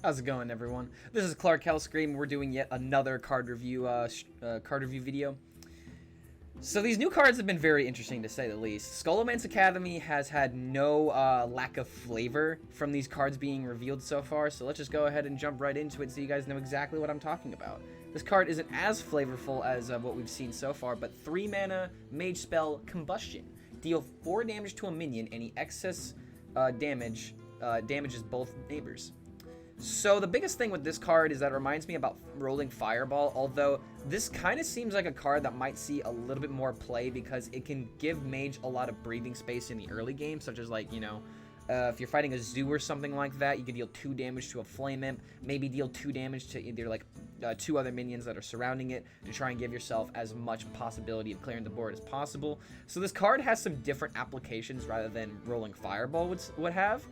How's it going, everyone? This is Clark Hellscream. We're doing yet another card review video. So these new cards have been very interesting, to say the least. Scholomance Academy has had no lack of flavor from these cards being revealed so far, so let's just go ahead and jump right into it so you guys know exactly what I'm talking about. This card isn't as flavorful as what we've seen so far, but 3 mana, Mage Spell, Combustion. Deal 4 damage to a minion. Any excess damage damages both neighbors. So the biggest thing with this card is that it reminds me about Rolling Fireball, although this kind of seems like a card that might see a little bit more play because it can give Mage a lot of breathing space in the early game, such as, like, you know, if you're fighting a zoo or something like that, you can deal 2 damage to a Flame Imp, maybe deal 2 damage to either, like, 2 other minions that are surrounding it to try and give yourself as much possibility of clearing the board as possible. So this card has some different applications rather than Rolling Fireball would have.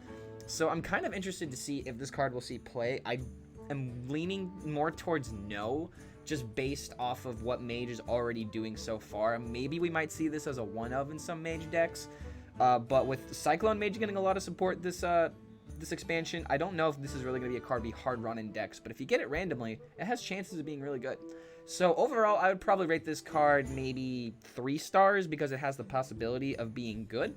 So I'm kind of interested to see if this card will see play. I am leaning more towards no, just based off of what Mage is already doing so far. Maybe we might see this as a one-of in some Mage decks, but with Cyclone Mage getting a lot of support this expansion, I don't know if this is really going to be a card be hard run in decks, but if you get it randomly, it has chances of being really good. So overall, I would probably rate this card maybe 3 stars because it has the possibility of being good.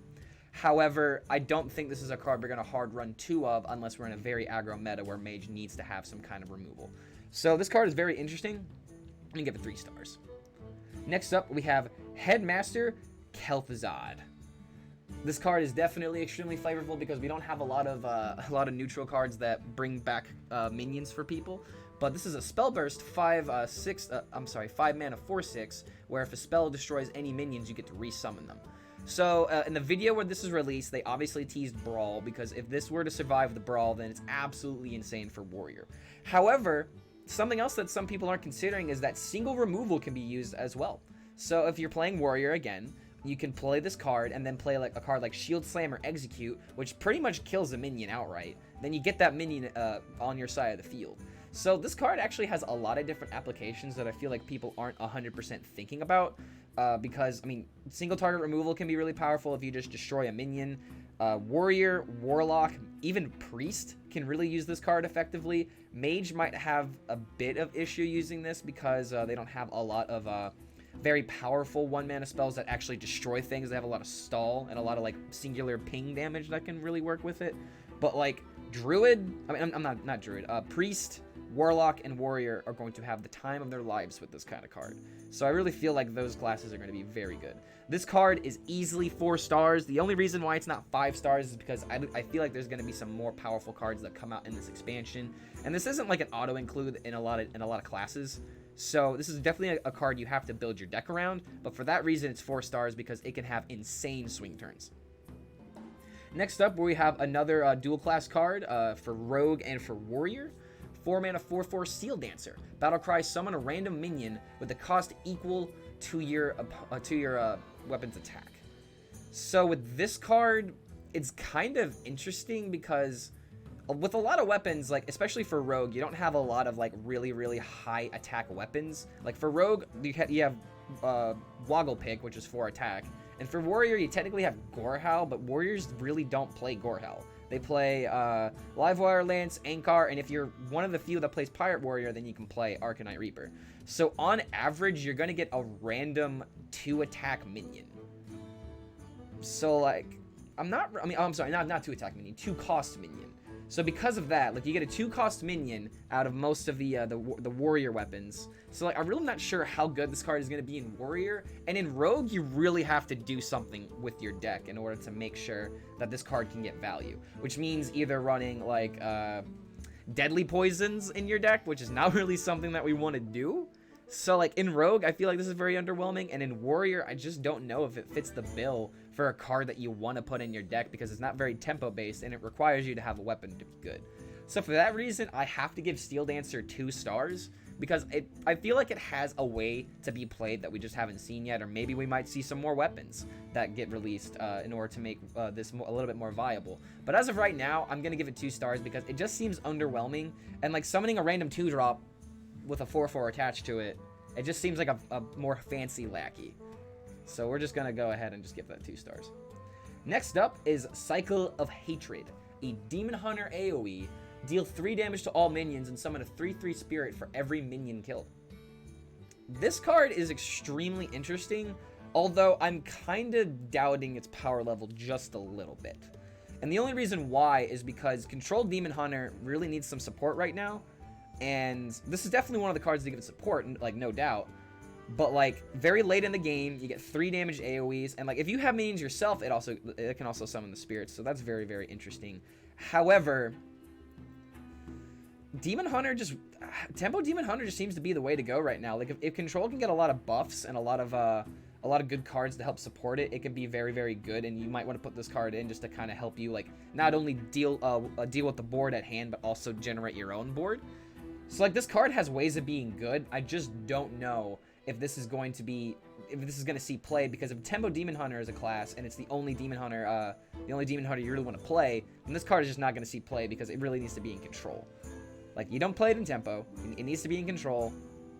However, I don't think this is a card we're going to hard run 2 of unless we're in a very aggro meta where Mage needs to have some kind of removal. So this card is very interesting. I'm going to give it 3 stars. Next up, we have Headmaster Kelthuzad. This card is definitely extremely flavorful because we don't have a lot of neutral cards that bring back minions for people. But this is a spell burst 5 mana 4/6, where if a spell destroys any minions, you get to resummon them. So, in the video where this is released, they obviously teased Brawl, because if this were to survive the Brawl, then it's absolutely insane for Warrior. However, something else that some people aren't considering is that single removal can be used as well. So, if you're playing Warrior again, you can play this card, and then play like a card like Shield Slam or Execute, which pretty much kills a minion outright. Then you get that minion on your side of the field. So, this card actually has a lot of different applications that I feel like people aren't 100% thinking about. Because, I mean, single target removal can be really powerful if you just destroy a minion. Warrior, Warlock, even Priest can really use this card effectively. Mage might have a bit of issue using this because they don't have a lot of very powerful 1-mana spells that actually destroy things. They have a lot of stall and a lot of, like, singular ping damage that can really work with it. But, like, Druid, I mean, I'm not Druid, Priest, Warlock, and Warrior are going to have the time of their lives with this kind of card. So I really feel like those classes are going to be very good. This card is easily 4 stars. The only reason why it's not 5 stars is because I feel like there's going to be some more powerful cards that come out in this expansion. And this isn't like an auto-include in a lot of classes. So this is definitely a card you have to build your deck around. But for that reason, it's 4 stars because it can have insane swing turns. Next up, we have another dual class card for Rogue and for Warrior. 4 mana 4/4 Seal Dancer. Battlecry, summon a random minion with the cost equal to your weapon's attack. So with this card, it's kind of interesting because with a lot of weapons, like especially for Rogue, you don't have a lot of like really high attack weapons. Like for Rogue, you have Woggle Pick, which is 4 attack, and for Warrior, you technically have Gorehowl, but Warriors really don't play Gorehowl. They play Livewire, Lance, Ankar, and if you're one of the few that plays Pirate Warrior, then you can play Arcanite Reaper. So on average, you're going to get a random 2-attack minion. So like, I'm sorry, not 2-attack minion, 2-cost minion. So because of that, like you get a 2-cost minion out of most of the Warrior weapons. So like, I'm really not sure how good this card is going to be in Warrior. And in Rogue, you really have to do something with your deck in order to make sure that this card can get value. Which means either running like Deadly Poisons in your deck, which is not really something that we want to do. So like in Rogue, I feel like this is very underwhelming, and in Warrior, I just don't know if it fits the bill for a card that you want to put in your deck because it's not very tempo based and it requires you to have a weapon to be good. So for that reason, I have to give Steel Dancer 2 stars because I feel like it has a way to be played that we just haven't seen yet, or maybe we might see some more weapons that get released in order to make this a little bit more viable. But as of right now, I'm going to give it 2 stars because it just seems underwhelming, and like summoning a random 2-drop with a 4/4 attached to it, it just seems like a more fancy lackey. So we're just going to go ahead and just give that 2 stars. Next up is Cycle of Hatred, a Demon Hunter AoE Deal 3 damage to all minions and summon a 3/3 spirit for every minion killed. This card is extremely interesting, although I'm kind of doubting its power level just a little bit. And the only reason why is because Controlled Demon Hunter really needs some support right now, and this is definitely one of the cards to give it support, like, no doubt. But, like, very late in the game, you get 3 damage AoEs, and, like, if you have minions yourself, it can also summon the spirits, so that's very, very interesting. However, Tempo Demon Hunter just seems to be the way to go right now. Like, if Control can get a lot of buffs and a lot of good cards to help support it, it can be very, very good, and you might want to put this card in just to kind of help you, like, not only deal with the board at hand, but also generate your own board. So, like, this card has ways of being good. I just don't know if this is going to see play, because if Tempo Demon Hunter is a class and it's the only demon hunter you really want to play, then this card is just not going to see play because it really needs to be in control. Like, you don't play it in tempo, it needs to be in control,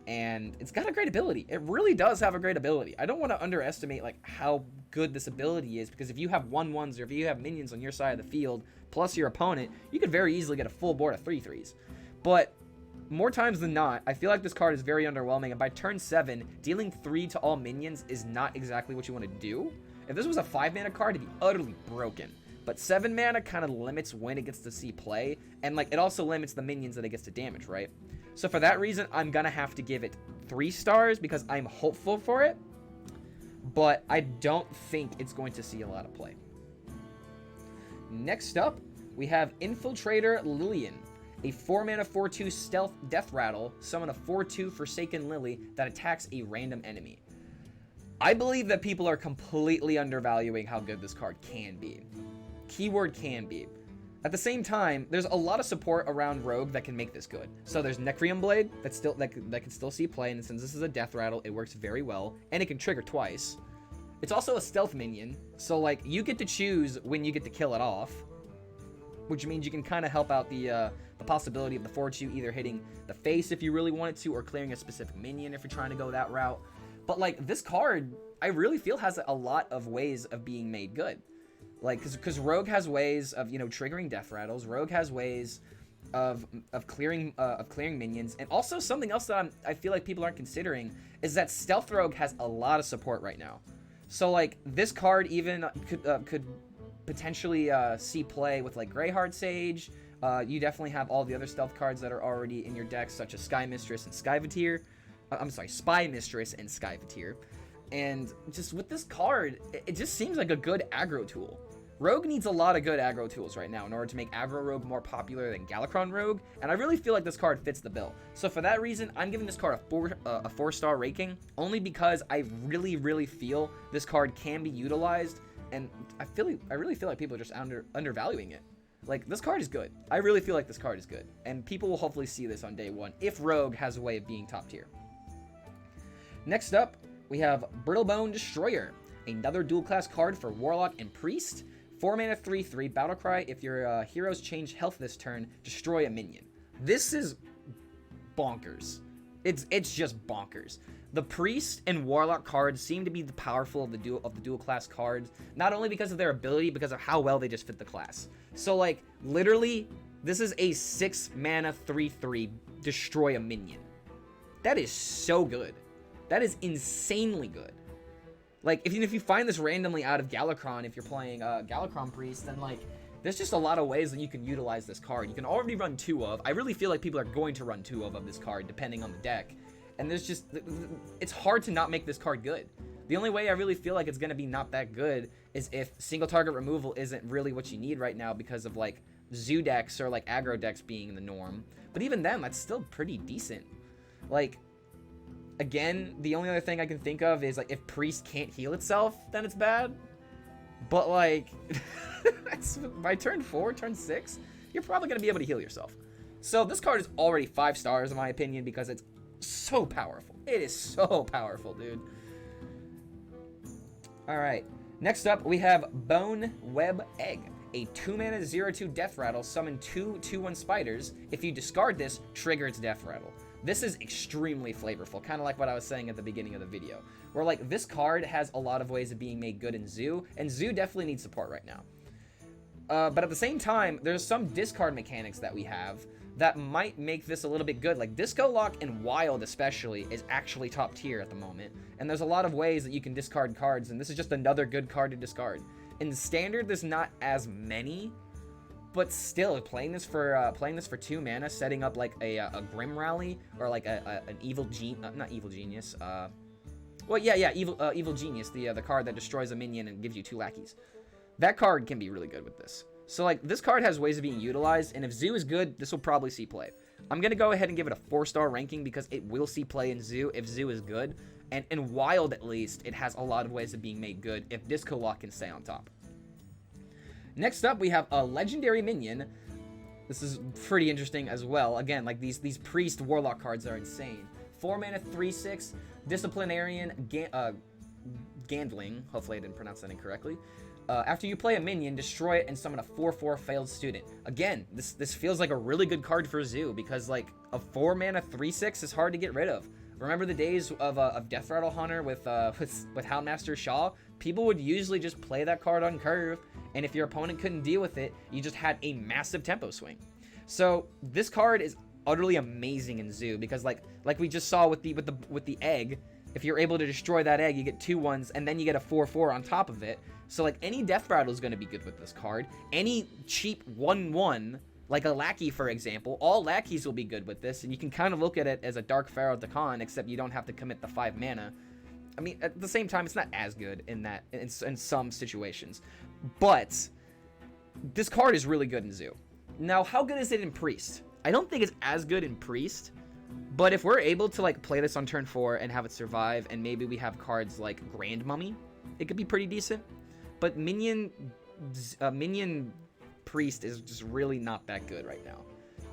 and it's got a great ability. It really does have a great ability. I don't want to underestimate, like, how good this ability is, because if you have 1/1s or if you have minions on your side of the field plus your opponent, you could very easily get a full board of 3/3s. But more times than not, I feel like this card is very underwhelming, and by turn 7, dealing 3 to all minions is not exactly what you want to do. If this was a 5-mana card, it'd be utterly broken. But 7 mana kind of limits when it gets to see play, and, like, it also limits the minions that it gets to damage, right? So for that reason, I'm gonna have to give it 3 stars because I'm hopeful for it, but I don't think it's going to see a lot of play. Next up, we have Infiltrator Lillian, a 4-mana 4/2 stealth death rattle, summon a 4/2 Forsaken Lily that attacks a random enemy. I believe that people are completely undervaluing how good this card can be. Keyword can be. At the same time, there's a lot of support around Rogue that can make this good. So there's Necrium Blade that can still see play, and since this is a death rattle, it works very well, and it can trigger twice. It's also a stealth minion, so, like, you get to choose when you get to kill it off, which means you can kind of help out the possibility of the 4/2 either hitting the face if you really wanted to, or clearing a specific minion if you're trying to go that route. But, like, this card, I really feel has a lot of ways of being made good. Like, because Rogue has ways of, you know, triggering death rattles. Rogue has ways of clearing minions, and also something else that I feel like people aren't considering is that Stealth Rogue has a lot of support right now. So, like, this card even could potentially see play with, like, Greyheart Sage. You definitely have all the other stealth cards that are already in your deck, such as Spy Mistress and Skyvateer. And just with this card, it just seems like a good aggro tool. Rogue needs a lot of good aggro tools right now in order to make aggro Rogue more popular than Galakron Rogue, and I really feel like this card fits the bill. So for that reason, I'm giving this card a 4-star rating, only because I really feel this card can be utilized, and I really feel like people are just undervaluing it. Like, this card is good. I really feel like this card is good, and people will hopefully see this on day 1 if Rogue has a way of being top tier. Next up, we have Brittlebone Destroyer, another dual class card for Warlock and Priest. 4-mana 3/3 Battlecry. If your heroes change health this turn, destroy a minion. This is bonkers. It's just bonkers. The Priest and Warlock cards seem to be the powerful of the dual class cards, not only because of their ability, because of how well they just fit the class. So, like, literally, this is a 6-mana 3/3 destroy a minion. That is so good. That is insanely good. Like, if you find this randomly out of Galakron, if you're playing Galakron Priest, then, like, there's just a lot of ways that you can utilize this card. You can already run 2 of. I really feel like people are going to run 2 of this card, depending on the deck. And there's just, it's hard to not make this card good. The only way I really feel like it's going to be not that good is if single target removal isn't really what you need right now because of, like, Zoo decks or, like, aggro decks being the norm. But even then, that's still pretty decent. Like, again, the only other thing I can think of is, like, if Priest can't heal itself, then it's bad. But, like, by turn 4, turn 6, you're probably going to be able to heal yourself. So this card is already 5 stars in my opinion because it's so powerful. It is so powerful, dude. Alright, next up we have Boneweb Egg. A 2-mana 0/2 Death Rattle, summon 2 2/1 spiders. If you discard this, trigger its Death Rattle. This is extremely flavorful, kind of like what I was saying at the beginning of the video, where, like, this card has a lot of ways of being made good in Zoo, and Zoo definitely needs support right now. But at the same time, there's some discard mechanics that we have that might make this a little bit good. Like Disco Lock and Wild especially is actually top tier at the moment. And there's a lot of ways that you can discard cards, and this is just another good card to discard. In Standard, there's not as many, but still, playing this for 2 mana, setting up like a Grim Rally or like an Evil not Evil Genius. Evil Genius, the card that destroys a minion and gives you 2 lackeys. That card can be really good with this. So like this card has ways of being utilized, and if Zoo is good, this will probably see play. I'm gonna go ahead and give it a 4-star ranking because it will see play in Zoo if Zoo is good, and in Wild at least, it has a lot of ways of being made good if Disco Lock can stay on top. Next up, we have a legendary minion. This is pretty interesting as well. Again, like these Priest Warlock cards are insane. 4 mana, 3/6, Disciplinarian, Gandling. Hopefully I didn't pronounce that incorrectly. After you play a minion, destroy it and summon a 4/4 failed student. Again, this feels like a really good card for Zoo because like a 4 mana 3/6 is hard to get rid of. Remember the days of Death Rattle Hunter with Headmaster Shaw? People would usually just play that card on curve, and if your opponent couldn't deal with it, you just had a massive tempo swing. So this card is utterly amazing in Zoo because like we just saw with the egg, if you're able to destroy that egg, you get 2 1s, and then you get a 4/4 on top of it. So like any Death Rattle is going to be good with this card. Any cheap 1/1, like a Lackey for example, all Lackeys will be good with this, and you can kind of look at it as a Dark Pharaoh Dakan, except you don't have to commit the 5 mana. I mean, at the same time, it's not as good in some situations, but this card is really good in Zoo. Now, how good is it in Priest? I don't think it's as good in Priest, but if we're able to like play this on turn 4 and have it survive, and maybe we have cards like Grand Mummy, it could be pretty decent. But Minion Priest is just really not that good right now.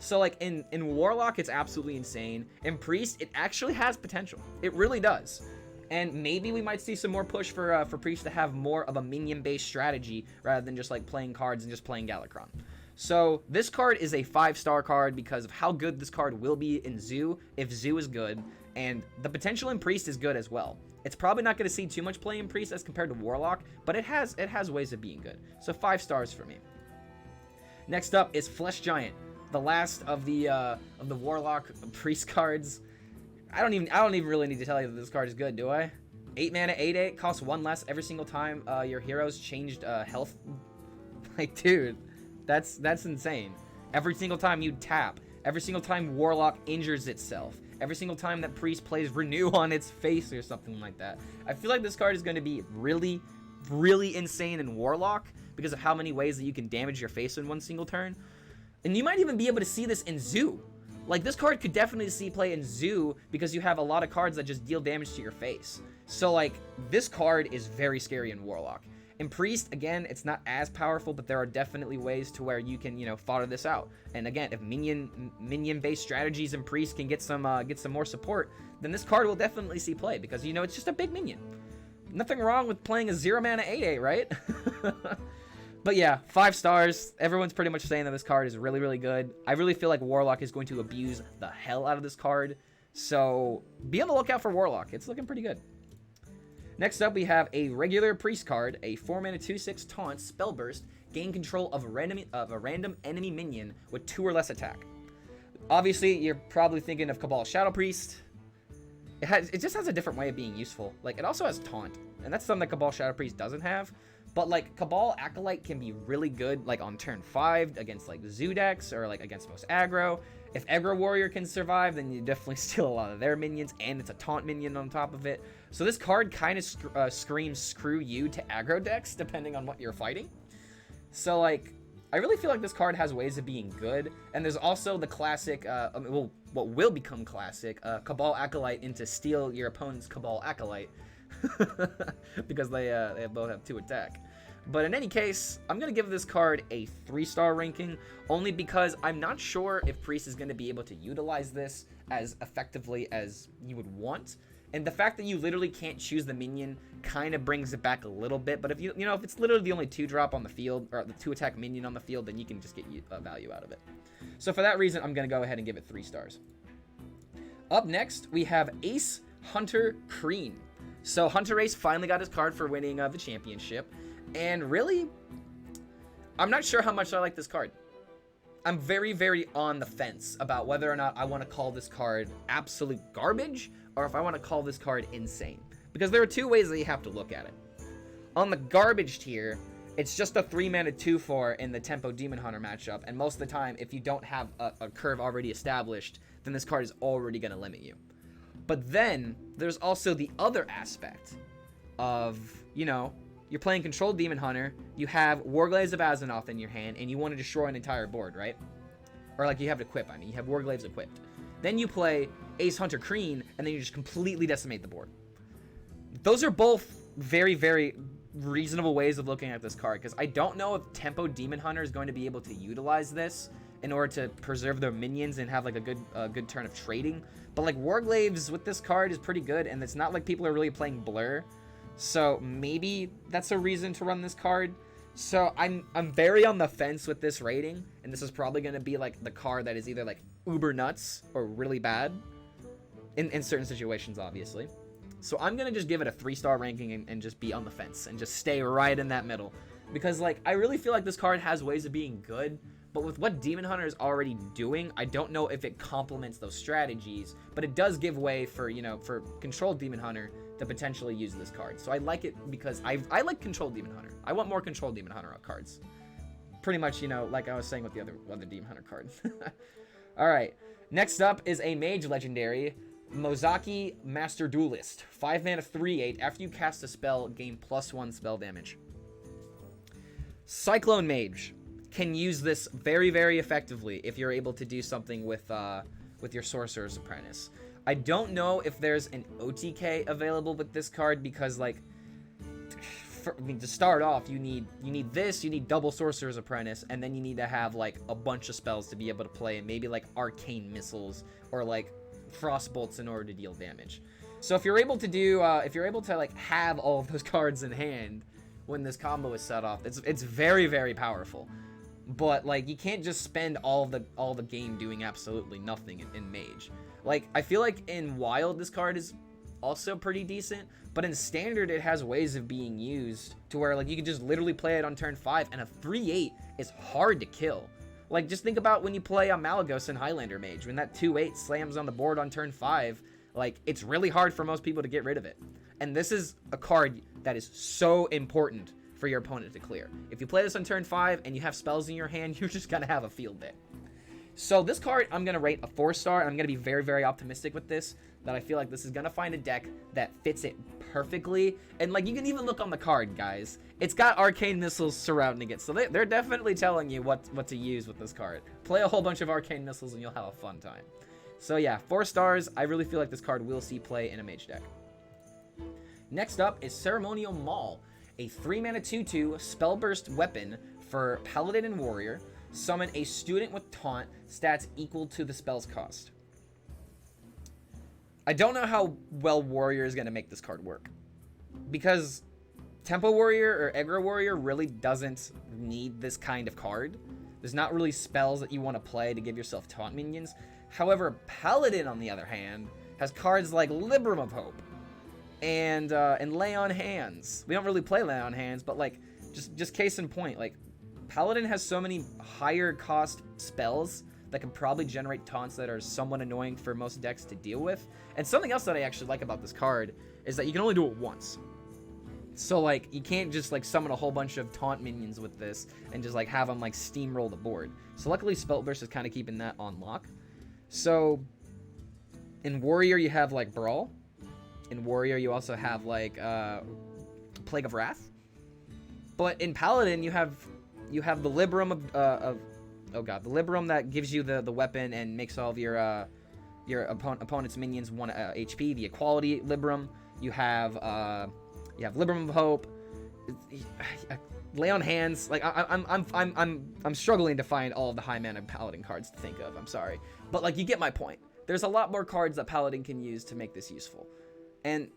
So like in Warlock, it's absolutely insane. In Priest, it actually has potential. It really does. And maybe we might see some more push for Priest to have more of a minion-based strategy rather than just like playing cards and just playing Galakron. So this card is a 5-star card because of how good this card will be in Zoo if Zoo is good, and the potential in Priest is good as well. It's probably not going to see too much play in Priest as compared to Warlock, but it has ways of being good. So 5 stars for me. Next up is Flesh Giant, the last of the Warlock Priest cards. I don't even really need to tell you that this card is good, do I? 8 mana, 8/8, costs 1 less every single time your heroes changed health. Like, dude, that's insane. Every single time you tap, every single time Warlock injures itself, every single time that Priest plays Renew on its face or something like that. I feel like this card is going to be really, really insane in Warlock because of how many ways that you can damage your face in one single turn. And you might even be able to see this in Zoo. Like, this card could definitely see play in Zoo because you have a lot of cards that just deal damage to your face. So, like, this card is very scary in Warlock. In Priest, again, it's not as powerful, but there are definitely ways to where you can, fodder this out. And again, if minion-based strategies in Priest can get some more support, then this card will definitely see play because, it's just a big minion. Nothing wrong with playing a 0 mana 8/8, right? But yeah, 5 stars. Everyone's pretty much saying that this card is really, really good. I really feel like Warlock is going to abuse the hell out of this card. So be on the lookout for Warlock. It's looking pretty good. Next up, we have a regular Priest card, a 4 mana 2/6 taunt, Spellburst, gain control of a random enemy minion with 2 or less attack. Obviously, you're probably thinking of Cabal Shadow Priest. It just has a different way of being useful. Like, it also has taunt, and that's something that Cabal Shadow Priest doesn't have. But like Cabal Acolyte can be really good like on turn 5 against like Zoo decks or like against most aggro. If Aggro Warrior can survive, then you definitely steal a lot of their minions, and it's a taunt minion on top of it. So this card kind of screams screw you to aggro decks depending on what you're fighting. So like I really feel like this card has ways of being good, and there's also the classic what will become classic Cabal Acolyte into steal your opponent's Cabal Acolyte. Because they both have 2 attack. But in any case, I'm going to give this card a 3-star ranking, only because I'm not sure if Priest is going to be able to utilize this as effectively as you would want. And the fact that you literally can't choose the minion kind of brings it back a little bit. But if if it's literally the only 2-drop on the field, or the 2-attack minion on the field, then you can just get value out of it. So for that reason, I'm going to go ahead and give it 3 stars. Up next, we have Ace Hunter Kreen. So Hunter Ace finally got his card for winning the championship, and really, I'm not sure how much I like this card. I'm very, very on the fence about whether or not I want to call this card absolute garbage or if I want to call this card insane. Because there are two ways that you have to look at it. On the garbage tier, it's just a 3-mana 2/4 in the Tempo Demon Hunter matchup, and most of the time, if you don't have a curve already established, then this card is already going to limit you. But then, there's also the other aspect of, you know, you're playing Controlled Demon Hunter, you have Warglaves of Azzinoth in your hand, and you want to destroy an entire board, right? Or like you have it equipped, I mean, you have Warglaves equipped. Then you play Ace Hunter Kreen, and then you just completely decimate the board. Those are both very, very reasonable ways of looking at this card, because I don't know if Tempo Demon Hunter is going to be able to utilize this in order to preserve their minions and have like a good turn of trading. But like Warglaves with this card is pretty good, and it's not like people are really playing Blur. So maybe that's a reason to run this card. So I'm very on the fence with this rating, and this is probably going to be like the card that is either like uber nuts or really bad in certain situations, obviously. So I'm going to just give it a 3-star ranking and just be on the fence and just stay right in that middle. Because like I really feel like this card has ways of being good, but with what Demon Hunter is already doing, I don't know if it complements those strategies, but it does give way for, you know, for Controlled Demon Hunter to potentially use this card. So I like it because I like Controlled Demon Hunter. I want more Controlled Demon Hunter cards. Pretty much, you know, like I was saying with the other Demon Hunter cards. Alright, next up is a Mage Legendary, Mozaki Master Duelist. 5 mana 3/8. After you cast a spell, gain +1 spell damage. Cyclone Mage can use this very, very effectively if you're able to do something with your Sorcerer's Apprentice. I don't know if there's an OTK available with this card because, like, I mean, to start off, you need this, you need double Sorcerer's Apprentice, and then you need to have like a bunch of spells to be able to play, maybe like Arcane Missiles or like Frost Bolts in order to deal damage. So if you're able to like have all of those cards in hand when this combo is set off, it's very, very powerful. But like you can't just spend all the game doing absolutely nothing in Mage. Like I feel like in Wild this card is also pretty decent, but in Standard it has ways of being used to where like you can just literally play it on turn 5, and a 3/8 is hard to kill. Like just think about when you play Malygos in Highlander Mage, when that 2/8 slams on the board on turn 5, like it's really hard for most people to get rid of it. And this is a card that is so important for your opponent to clear. If you play this on turn 5 and you have spells in your hand, you're just gonna have a field day. So this card I'm gonna rate a 4-star, and I'm gonna be very, very optimistic with this, that I feel like this is gonna find a deck that fits it perfectly. And like you can even look on the card, guys, it's got Arcane Missiles surrounding it, so they're definitely telling you what to use with this card. Play a whole bunch of Arcane Missiles and you'll have a fun time. So yeah, 4 stars. I really feel like this card will see play in a Mage deck. Next up is Ceremonial Maul, a 3-mana 2/2 Spellburst weapon for Paladin and Warrior. Summon a student with Taunt, stats equal to the spell's cost. I don't know how well Warrior is going to make this card work, because Tempo Warrior or Aggro Warrior really doesn't need this kind of card. There's not really spells that you want to play to give yourself Taunt minions. However, Paladin, on the other hand, has cards like Libram of Hope and Lay on Hands. We don't really play Lay on Hands, but like just case in point, like Paladin has so many higher cost spells that can probably generate taunts that are somewhat annoying for most decks to deal with. And something else that I actually like about this card is that you can only do it once. So like you can't just like summon a whole bunch of taunt minions with this and just like have them like steamroll the board. So luckily Spellburst is kind of keeping that on lock. So in Warrior you have like Brawl. In Warrior you also have like Plague of Wrath. But in Paladin you have the Libram of oh god, the Libram that gives you the weapon and makes all of your opponent's minions 1 HP. The Equality Libram. You have Libram of Hope. Lay on Hands. Like I'm struggling to find all of the high mana Paladin cards to think of. I'm sorry, but like you get my point. There's a lot more cards that Paladin can use to make this useful. And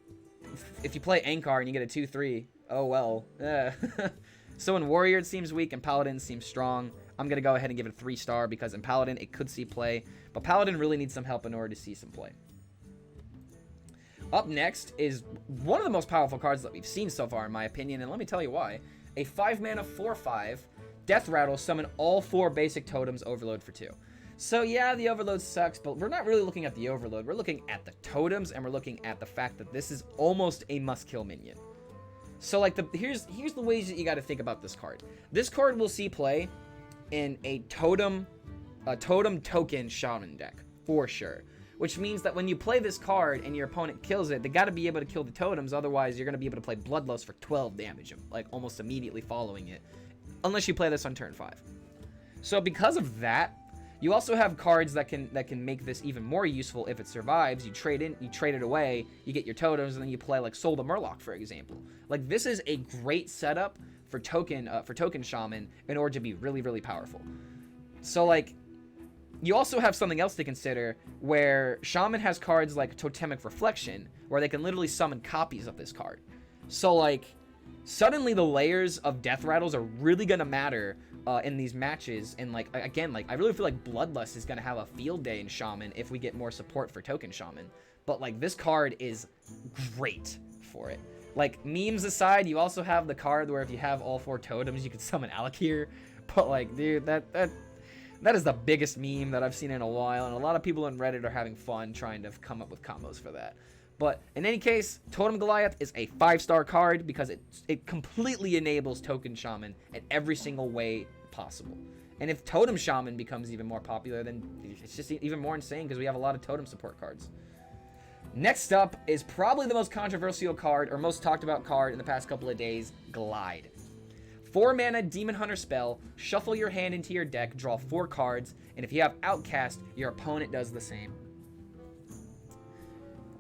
if you play Ankar and you get a 2/3, oh well. So in Warrior it seems weak and Paladin seems strong. I'm going to go ahead and give it a 3-star because in Paladin it could see play, but Paladin really needs some help in order to see some play. Up next is one of the most powerful cards that we've seen so far in my opinion, and let me tell you why. A 5-mana 4/5 Death Rattle, summon all 4 basic totems, overload for 2. So yeah, the overload sucks, but we're not really looking at the overload. We're looking at the totems, and we're looking at the fact that this is almost a must-kill minion. So like here's the ways that you got to think about this card. This card will see play in a totem token shaman deck for sure. Which means that when you play this card and your opponent kills it, they got to be able to kill the totems. Otherwise, you're going to be able to play Bloodlust for 12 damage, like almost immediately following it, unless you play this on turn 5. So because of that, you also have cards that can make this even more useful if it survives. You trade it away, you get your totems, and then you play like Soul the Murloc, for example. Like this is a great setup for token shaman in order to be really, really powerful. So like, you also have something else to consider where Shaman has cards like Totemic Reflection, where they can literally summon copies of this card. So like, suddenly the layers of Death Rattles are really gonna matter in these matches. And like, again, like I really feel like Bloodlust is gonna have a field day in Shaman if we get more support for Token Shaman. But like, this card is great for it. Like, memes aside, you also have the card where if you have all 4 totems, you can summon Alakir. But like, dude, that is the biggest meme that I've seen in a while, and a lot of people on Reddit are having fun trying to come up with combos for that. But in any case, Totem Goliath is a 5-star card because it completely enables Token Shaman in every single way possible. And if Totem Shaman becomes even more popular, then it's just even more insane because we have a lot of Totem support cards. Next up is probably the most controversial card, or most talked about card in the past couple of days, Glide. 4 mana Demon Hunter spell, shuffle your hand into your deck, draw 4 cards, and if you have Outcast, your opponent does the same.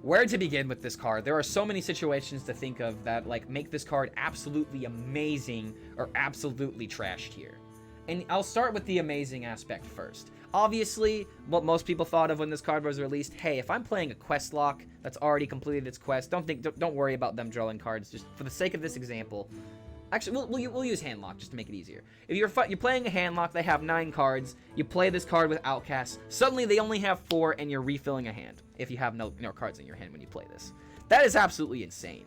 Where to begin with this card? There are so many situations to think of that like make this card absolutely amazing or absolutely trashed here. And I'll start with the amazing aspect first. Obviously, what most people thought of when this card was released, hey, if I'm playing a quest lock that's already completed its quest, don't worry about them drawing cards. Just for the sake of this example, actually, we'll use Handlock just to make it easier. If you're playing a Handlock, they have 9 cards. You play this card with Outcast. Suddenly, they only have 4, and you're refilling a hand if you have no cards in your hand when you play this. That is absolutely insane.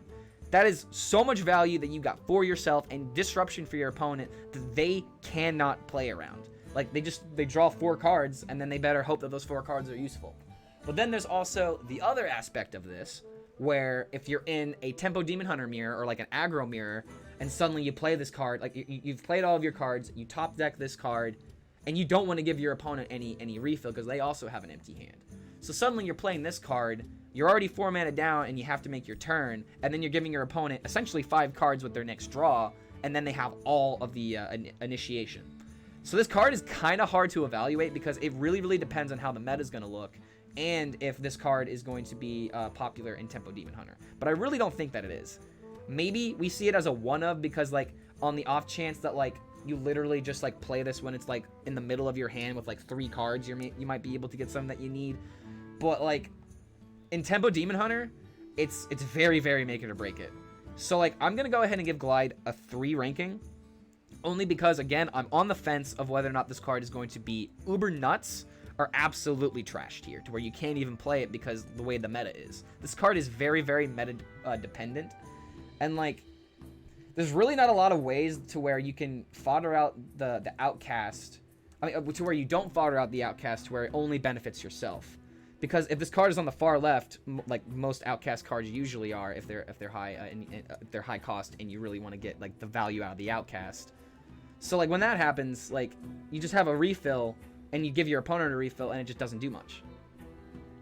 That is so much value that you got for yourself and disruption for your opponent that they cannot play around. Like, they draw 4 cards, and then they better hope that those 4 cards are useful. But then there's also the other aspect of this, where if you're in a Tempo Demon Hunter mirror or like an aggro mirror, and suddenly you play this card, like you've played all of your cards, you top deck this card, and you don't want to give your opponent any refill because they also have an empty hand. So suddenly you're playing this card, you're already 4 mana down, and you have to make your turn, and then you're giving your opponent essentially 5 cards with their next draw, and then they have all of the initiation. So this card is kind of hard to evaluate because it really, really depends on how the meta is going to look, and if this card is going to be popular in Tempo Demon Hunter. But I really don't think that it is. Maybe we see it as a one-of because, like, on the off chance that, like, you literally just, like, play this when it's, like, in the middle of your hand with, like, 3 cards, you might be able to get some that you need. But, like, in Tempo Demon Hunter, it's very, very make it or break it. So, like, I'm going to go ahead and give Glide a 3 ranking. Only because, again, I'm on the fence of whether or not this card is going to be uber nuts or absolutely trashed here, to where you can't even play it because the way the meta is. This card is very, very meta dependent. And, like, there's really not a lot of ways to where you can fodder out the Outcast. I mean, to where you don't fodder out the Outcast to where it only benefits yourself. Because if this card is on the far left, like most Outcast cards usually are, if they're high cost and you really want to get, like, the value out of the Outcast. So, like, when that happens, like, you just have a refill and you give your opponent a refill and it just doesn't do much.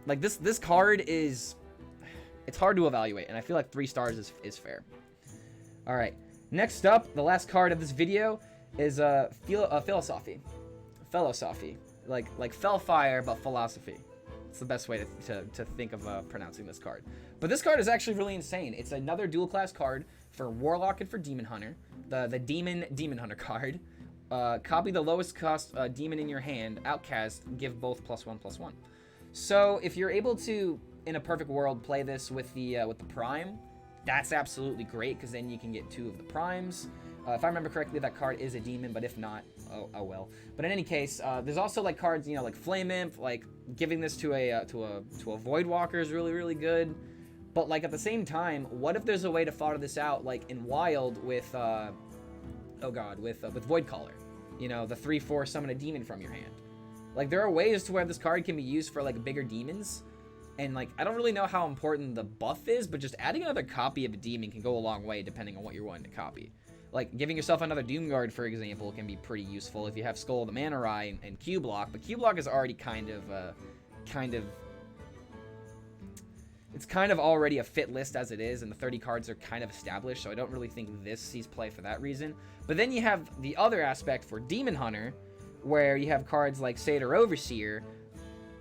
Like, this card is... It's hard to evaluate, and I feel like 3 stars is fair. Alright, next up, the last card of this video is Philosophy. Philosophy. Like Fellfire, but philosophy. It's the best way to think of pronouncing this card. But this card is actually really insane. It's another dual class card for Warlock and for Demon Hunter. The Demon Hunter card. Copy the lowest cost demon in your hand, Outcast, give both +1/+1. So if you're able to, in a perfect world, play this with the Prime, that's absolutely great because then you can get 2 of the Primes. If I remember correctly, that card is a demon, but if not, oh well. But in any case, there's also like cards, you know, like Flame Imp, like giving this to a Voidwalker is really, really good. But like at the same time, what if there's a way to fodder this out, like in Wild with with Voidcaller? you know, the 3/4 summon a demon from your hand. Like, there are ways to where this card can be used for, like, bigger demons. And, like, I don't really know how important the buff is, but just adding another copy of a demon can go a long way depending on what you're wanting to copy. Like, giving yourself another Doomguard, for example, can be pretty useful if you have Skull of the Mana Rai and Q-Block. But Q-Block is already it's kind of already a fit list as it is, and the 30 cards are kind of established, so I don't really think this sees play for that reason. But then you have the other aspect for Demon Hunter, where you have cards like Satyr Overseer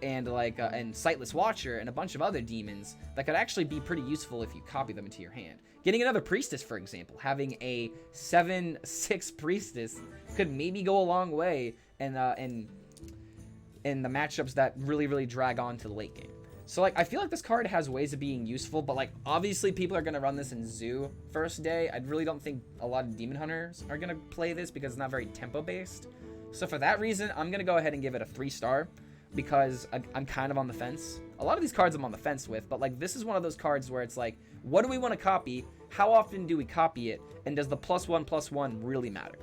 and and Sightless Watcher and a bunch of other demons that could actually be pretty useful if you copy them into your hand. Getting another Priestess, for example, having a 7/6 Priestess could maybe go a long way in the matchups that really drag on to the late game. So, like, I feel like this card has ways of being useful, but, like, obviously people are going to run this in Zoo first day. I really don't think a lot of Demon Hunters are going to play this because it's not very tempo-based. So for that reason, I'm going to go ahead and give it a 3-star because I'm kind of on the fence. A lot of these cards I'm on the fence with, but, like, this is one of those cards where it's like, what do we want to copy? How often do we copy it? And does the +1/+1 really matter?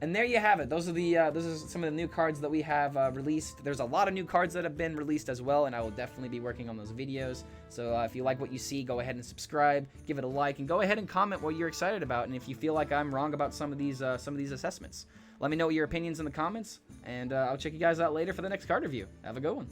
And there you have it. Those are some of the new cards that we have released. There's a lot of new cards that have been released as well, and I will definitely be working on those videos. So if you like what you see, go ahead and subscribe, give it a like, and go ahead and comment what you're excited about. And if you feel like I'm wrong about some of these assessments, let me know your opinions in the comments, and I'll check you guys out later for the next card review. Have a good one.